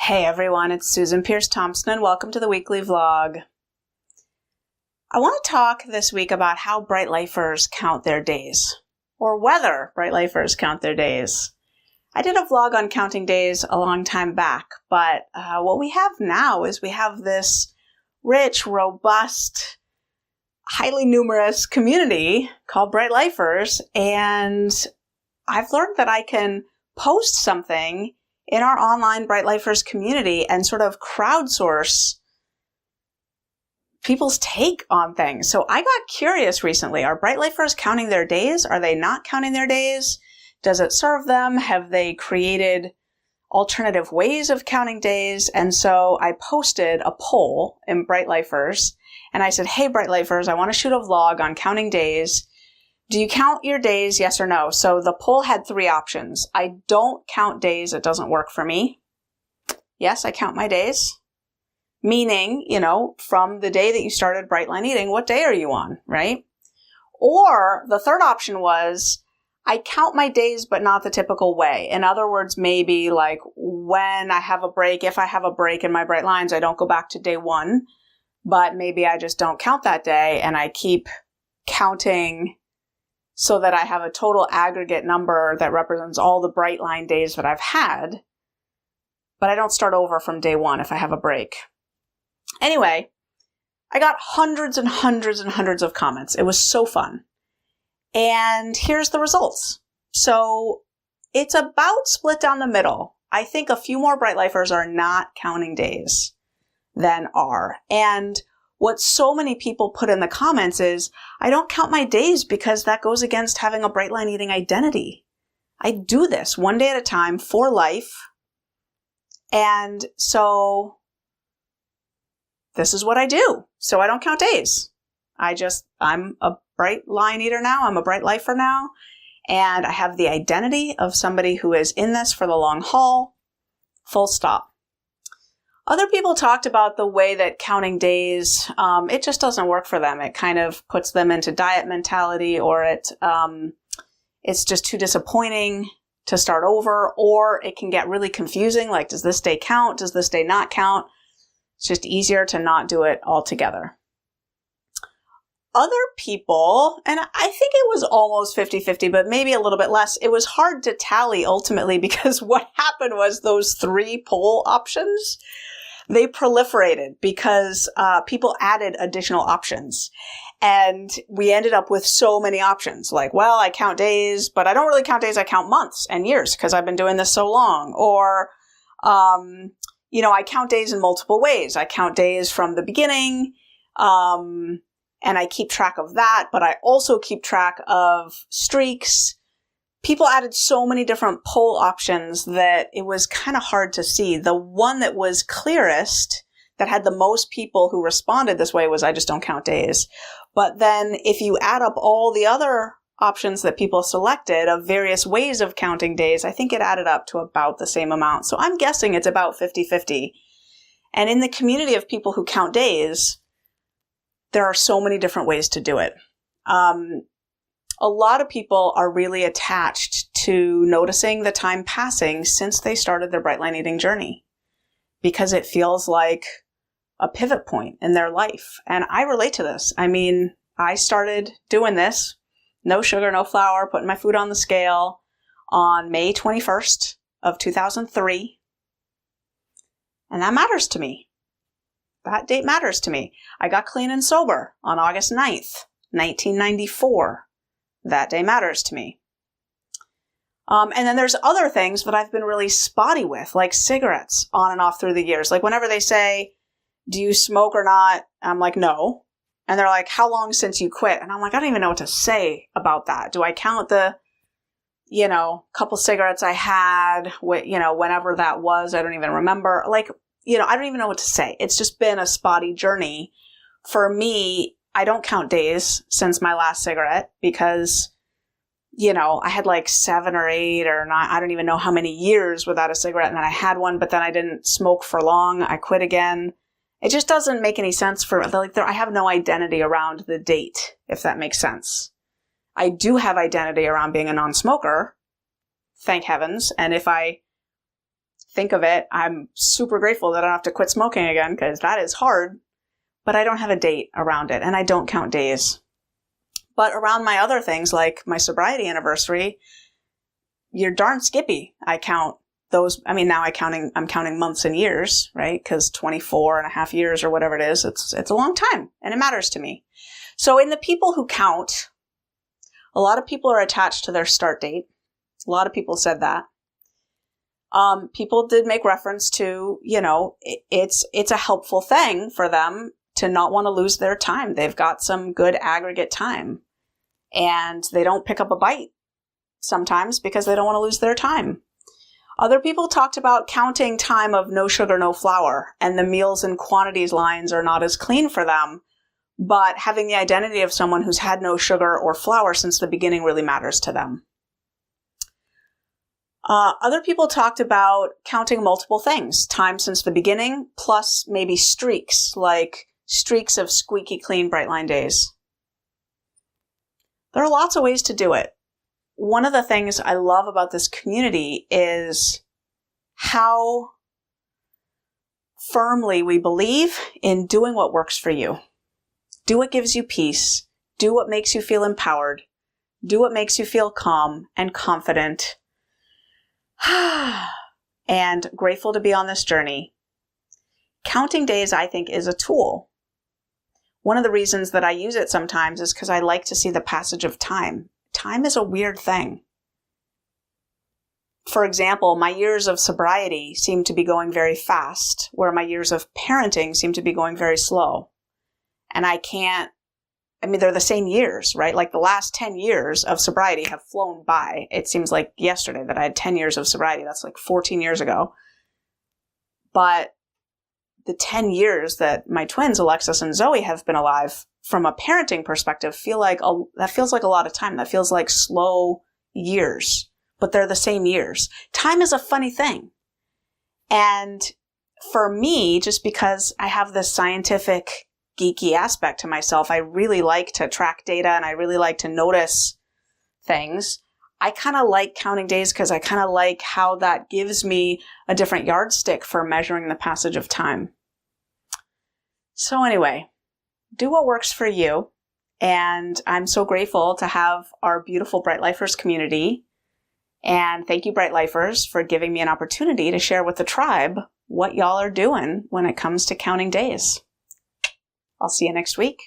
Hey everyone, it's Susan Pierce Thompson and welcome to the weekly vlog. I want to talk this week about how Bright Lifers count their days, or whether Bright Lifers count their days. I did a vlog on counting days a long time back, but what we have now is we have this rich, robust, highly numerous community called Bright Lifers, and I've learned that I can post something in our online Bright Lifers community and sort of crowdsource people's take on things. So I got curious recently. Are Bright Lifers counting their days? Are they not counting their days? Does it serve them? Have they created alternative ways of counting days? And so I posted a poll in Bright Lifers and I said, hey, Bright Lifers, I want to shoot a vlog on counting days. Do you count your days, yes or no? So the poll had three options. I don't count days. It doesn't work for me. Yes, I count my days. Meaning, from the day that you started Bright Line Eating, what day are you on, right? Or the third option was, I count my days, but not the typical way. In other words, maybe like when I have a break, if I have a break in my Bright Lines, I don't go back to day one, but maybe I just don't count that day and I keep counting so that I have a total aggregate number that represents all the Bright Line days that I've had, but I don't start over from day one if I have a break. Anyway, I got hundreds and hundreds and hundreds of comments. It was so fun. And here's the results. So it's about split down the middle. I think a few more Bright Lifers are not counting days than are. And what so many people put in the comments is, I don't count my days because that goes against having a Bright Line Eating identity. I do this one day at a time for life. And so this is what I do. So I don't count days. I'm a Bright Line Eater now. I'm a Bright Lifer now. And I have the identity of somebody who is in this for the long haul. Full stop. Other people talked about the way that counting days, it just doesn't work for them. It kind of puts them into diet mentality, or it's just too disappointing to start over, or it can get really confusing. Like, does this day count? Does this day not count? It's just easier to not do it altogether. Other people, and I think it was almost 50-50, but maybe a little bit less. It was hard to tally ultimately because what happened was those three poll options, they proliferated because people added additional options. And we ended up with so many options. Like, well, I count days, but I don't really count days. I count months and years because I've been doing this so long. Or, I count days in multiple ways. I count days from the beginning, and I keep track of that, but I also keep track of streaks. People added so many different poll options that it was kind of hard to see. The one that was clearest, that had the most people who responded this way, was I just don't count days. But then if you add up all the other options that people selected of various ways of counting days, I think it added up to about the same amount. So I'm guessing it's about 50-50. And in the community of people who count days, there are so many different ways to do it. A lot of people are really attached to noticing the time passing since they started their Bright Line Eating journey, because it feels like a pivot point in their life. And I relate to this. I mean, I started doing this, no sugar, no flour, putting my food on the scale on May 21st of 2003. And that matters to me. That date matters to me. I got clean and sober on August 9th, 1994. That day matters to me. And then there's other things that I've been really spotty with, like cigarettes on and off through the years. Like whenever they say, do you smoke or not? I'm like, no. And they're like, how long since you quit? And I'm like, I don't even know what to say about that. Do I count the, couple cigarettes I had, whenever that was? I don't even remember. Like, I don't even know what to say. It's just been a spotty journey. For me, I don't count days since my last cigarette because, I had like 7 or 8 or 9, I don't even know how many years without a cigarette. And then I had one, but then I didn't smoke for long. I quit again. It just doesn't make any sense I have no identity around the date, if that makes sense. I do have identity around being a non-smoker, thank heavens. And if I think of it, I'm super grateful that I don't have to quit smoking again, because that is hard. But I don't have a date around it, and I don't count days. But around my other things, like my sobriety anniversary, you're darn skippy. I count those. I mean, now I'm counting months and years, right? Because 24 and a half years or whatever it is, it's a long time, and it matters to me. So in the people who count, a lot of people are attached to their start date. A lot of people said that. People did make reference to, it's a helpful thing for them to not want to lose their time. They've got some good aggregate time, and they don't pick up a bite sometimes because they don't want to lose their time. Other people talked about counting time of no sugar, no flour, and the meals and quantities lines are not as clean for them, but having the identity of someone who's had no sugar or flour since the beginning really matters to them. Other people talked about counting multiple things, time since the beginning, plus maybe streaks, like streaks of squeaky clean Brightline days. There are lots of ways to do it. One of the things I love about this community is how firmly we believe in doing what works for you. Do what gives you peace. Do what makes you feel empowered. Do what makes you feel calm and confident. And grateful to be on this journey. Counting days, I think, is a tool. One of the reasons that I use it sometimes is because I like to see the passage of time. Time is a weird thing. For example, my years of sobriety seem to be going very fast, where my years of parenting seem to be going very slow. And they're the same years, right? Like the last 10 years of sobriety have flown by. It seems like yesterday that I had 10 years of sobriety. That's like 14 years ago. But the 10 years that my twins, Alexis and Zoe, have been alive, from a parenting perspective, that feels like a lot of time. That feels like slow years, but they're the same years. Time is a funny thing. And for me, just because I have this scientific geeky aspect to myself, I really like to track data and I really like to notice things. I kind of like counting days because I kind of like how that gives me a different yardstick for measuring the passage of time. So anyway, do what works for you. And I'm so grateful to have our beautiful Bright Lifers community. And thank you, Bright Lifers, for giving me an opportunity to share with the tribe what y'all are doing when it comes to counting days. I'll see you next week.